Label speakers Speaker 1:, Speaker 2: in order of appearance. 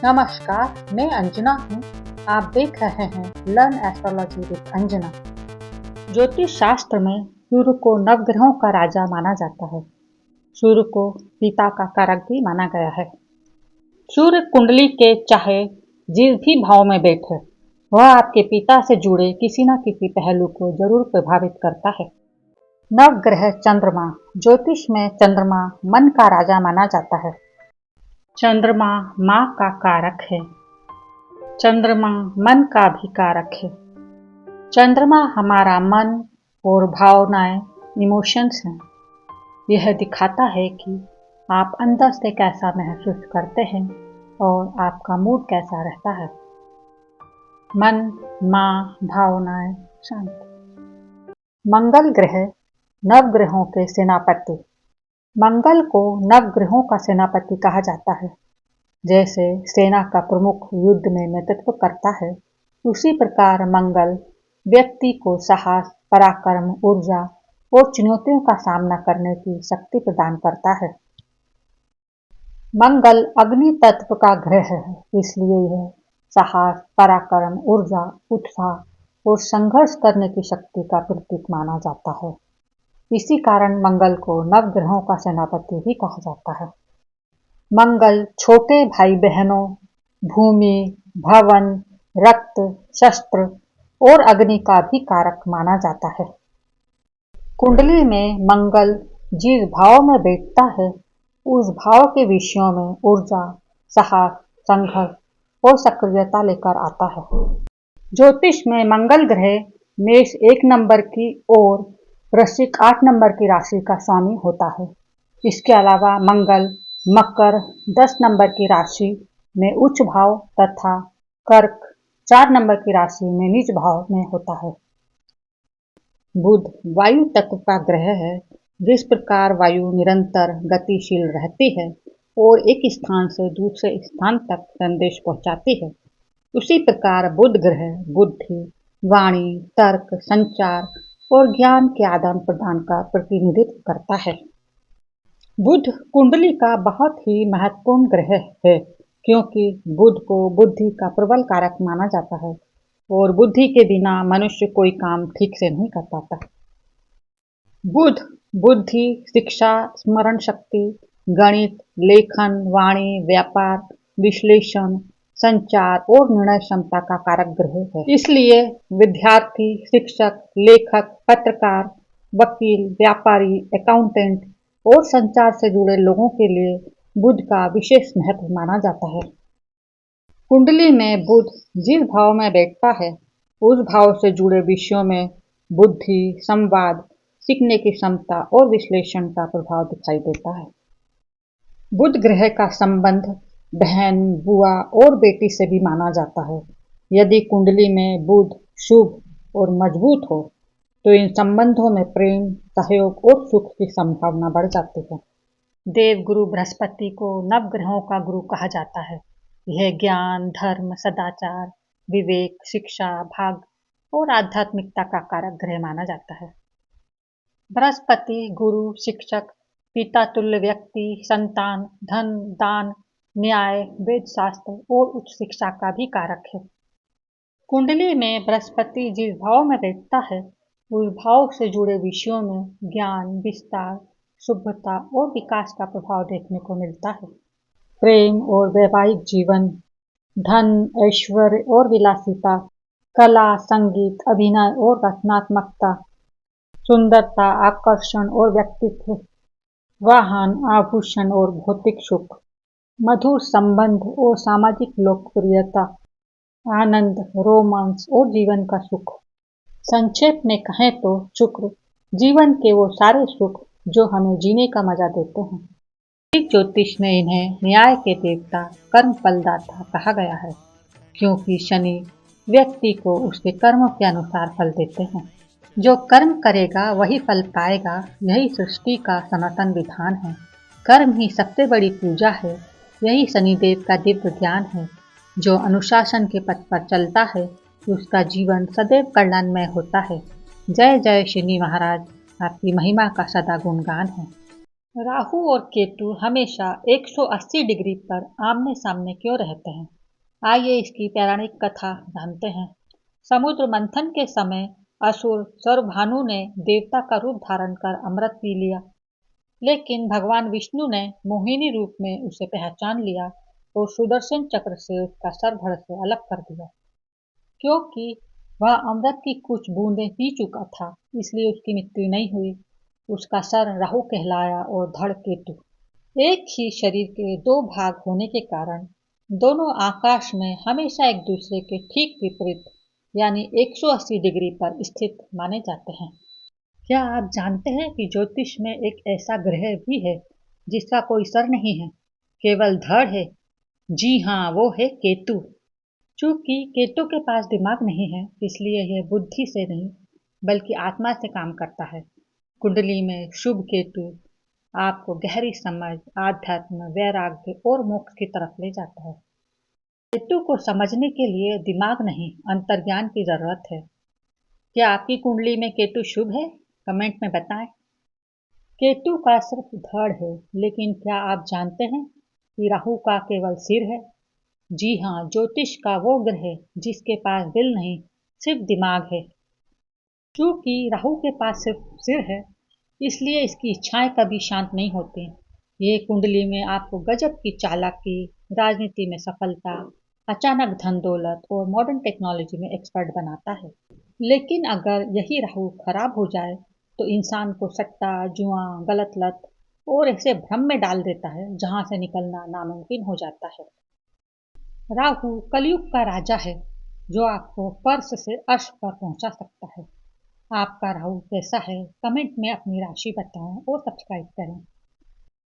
Speaker 1: नमस्कार, मैं अंजना हूँ। आप देख रहे हैं लर्न एस्ट्रोलॉजी विद अंजना। ज्योतिष शास्त्र में सूर्य को नवग्रहों का राजा माना जाता है। सूर्य को पिता का कारक भी माना गया है। सूर्य कुंडली के चाहे जिस भी भाव में बैठे, वह आपके पिता से जुड़े किसी न किसी पहलू को जरूर प्रभावित करता है। नवग्रह चंद्रमा। ज्योतिष में चंद्रमा मन का राजा माना जाता है। चंद्रमा माँ का कारक है। चंद्रमा मन का भी कारक है। चंद्रमा हमारा मन और भावनाएं, इमोशंस हैं। यह दिखाता है कि आप अंदर से कैसा महसूस करते हैं और आपका मूड कैसा रहता है। मन, माँ, भावनाएं, शांति। मंगल ग्रह नवग्रहों के सेनापति। मंगल को नवग्रहों का सेनापति कहा जाता है। जैसे सेना का प्रमुख युद्ध में नेतृत्व करता है, उसी प्रकार मंगल व्यक्ति को साहस, पराक्रम, ऊर्जा और चुनौतियों का सामना करने की शक्ति प्रदान करता है। मंगल अग्नि तत्व का ग्रह है, इसलिए यह साहस, पराक्रम, ऊर्जा, उत्साह और संघर्ष करने की शक्ति का प्रतीक माना जाता है। इसी कारण मंगल को नवग्रहों का सेनापति भी कहा जाता है। मंगल छोटे भाई बहनों, भूमि, भवन, रक्त, शस्त्र और अग्नि का भी कारक माना जाता है। कुंडली में मंगल जिस भाव में बैठता है, उस भाव के विषयों में ऊर्जा, साहस, संघर्ष और सक्रियता लेकर आता है। ज्योतिष में मंगल ग्रह मेष 1 नंबर की और वृश्चिक 8 नंबर की राशि का स्वामी होता है। इसके अलावा मंगल मकर 10 नंबर की राशि में उच्च भाव तथा कर्क 4 नंबर की राशि में नीच भाव में होता है। बुध वायु तत्व का ग्रह है। जिस प्रकार वायु निरंतर गतिशील रहती है और एक स्थान से दूसरे स्थान तक संदेश पहुंचाती है, उसी प्रकार बुध ग्रह बुद्धि, वाणी, तर्क, संचार और ज्ञान के आदान प्रदान का प्रतिनिधित्व करता है। बुध कुंडली का बहुत ही महत्वपूर्ण ग्रह है, क्योंकि बुध को बुद्धि का प्रबल कारक माना जाता है और बुद्धि के बिना मनुष्य कोई काम ठीक से नहीं कर पाता। बुध बुद्धि, शिक्षा, स्मरण शक्ति, गणित, लेखन, वाणी, व्यापार, विश्लेषण, संचार और निर्णय क्षमता का कारक ग्रह है। इसलिए विद्यार्थी, शिक्षक, लेखक, पत्रकार, वकील, व्यापारी, अकाउंटेंट और संचार से जुड़े लोगों के लिए बुध का विशेष महत्व माना जाता है। कुंडली में बुध जिस भाव में बैठता है, उस भाव से जुड़े विषयों में बुद्धि, संवाद, सीखने की क्षमता और विश्लेषण का प्रभाव दिखाई देता है। बुध ग्रह का संबंध बहन, बुआ और बेटी से भी माना जाता है। यदि कुंडली में बुध शुभ और मजबूत हो, तो इन संबंधों में प्रेम, सहयोग और सुख की संभावना बढ़ जाती है। देवगुरु बृहस्पति को नवग्रहों का गुरु कहा जाता है। यह ज्ञान, धर्म, सदाचार, विवेक, शिक्षा, भाग्य और आध्यात्मिकता का कारक ग्रह माना जाता है। बृहस्पति गुरु, शिक्षक, पिता तुल्य व्यक्ति, संतान, धन, दान, न्याय, वेद शास्त्र और उच्च शिक्षा का भी कारक है। कुंडली में बृहस्पति जिस भाव में बैठता है, उस भाव से जुड़े विषयों में ज्ञान, विस्तार, शुभ्रता और विकास का प्रभाव देखने को मिलता है। प्रेम और वैवाहिक जीवन, धन, ऐश्वर्य और विलासिता, कला, संगीत, अभिनय और रचनात्मकता, सुंदरता, आकर्षण और व्यक्तित्व, वाहन, आभूषण और भौतिक सुख, मधुर संबंध और सामाजिक लोकप्रियता, आनंद, रोमांस और जीवन का सुख। संक्षेप में कहें तो शुक्र जीवन के वो सारे सुख जो हमें जीने का मजा देते हैं। ज्योतिष में इन्हें न्याय के देवता, कर्म फलदाता कहा गया है, क्योंकि शनि व्यक्ति को उसके कर्मों के अनुसार फल देते हैं। जो कर्म करेगा वही फल पाएगा, यही सृष्टि का सनातन विधान है। कर्म ही सबसे बड़ी पूजा है, यही शनिदेव का दिव्य ज्ञान है। जो अनुशासन के पथ पर चलता है, उसका जीवन सदैव कल्याणमय होता है। जय जय शनि महाराज, आपकी महिमा का सदा गुणगान है। राहु और केतु हमेशा 180 डिग्री पर आमने सामने क्यों रहते हैं? आइए इसकी पौराणिक कथा जानते हैं। समुद्र मंथन के समय असुर सौरभानु ने देवता का रूप धारण कर अमृत पी लिया, लेकिन भगवान विष्णु ने मोहिनी रूप में उसे पहचान लिया और सुदर्शन चक्र से उसका सर धड़ से अलग कर दिया। क्योंकि वह अमृत की कुछ बूंदें पी चुका था, इसलिए उसकी मृत्यु नहीं हुई। उसका सर राहु कहलाया और धड़ केतु। एक ही शरीर के दो भाग होने के कारण दोनों आकाश में हमेशा एक दूसरे के ठीक विपरीत यानी 180 डिग्री पर स्थित माने जाते हैं। क्या आप जानते हैं कि ज्योतिष में एक ऐसा ग्रह भी है जिसका कोई सर नहीं है, केवल धड़ है? जी हाँ, वो है केतु। चूंकि केतु के पास दिमाग नहीं है, इसलिए यह बुद्धि से नहीं बल्कि आत्मा से काम करता है। कुंडली में शुभ केतु आपको गहरी समझ, आध्यात्म, वैराग्य और मोक्ष की तरफ ले जाता है। केतु को समझने के लिए दिमाग नहीं, अंतर्ज्ञान की जरूरत है। क्या आपकी कुंडली में केतु शुभ है? कमेंट में बताएं। केतु का सिर्फ धड़ है, लेकिन क्या आप जानते हैं कि राहु का केवल सिर है? जी हाँ, ज्योतिष का वो ग्रह जिसके पास दिल नहीं, सिर्फ दिमाग है। चूंकि राहु के पास सिर्फ सिर है, इसलिए इसकी इच्छाएं कभी शांत नहीं होती। ये कुंडली में आपको गजब की चालाकी, राजनीति में सफलता, अचानक धन दौलत और मॉडर्न टेक्नोलॉजी में एक्सपर्ट बनाता है। लेकिन अगर यही राहु खराब हो जाए तो इंसान को सट्टा, जुआ, गलत लत और ऐसे भ्रम में डाल देता है जहां से निकलना नामुमकिन हो जाता है। राहु कलयुग का राजा है, जो आपको फर्श से अर्श पर पहुंचा सकता है। आपका राहु कैसा है? कमेंट में अपनी राशि बताएं और सब्सक्राइब करें।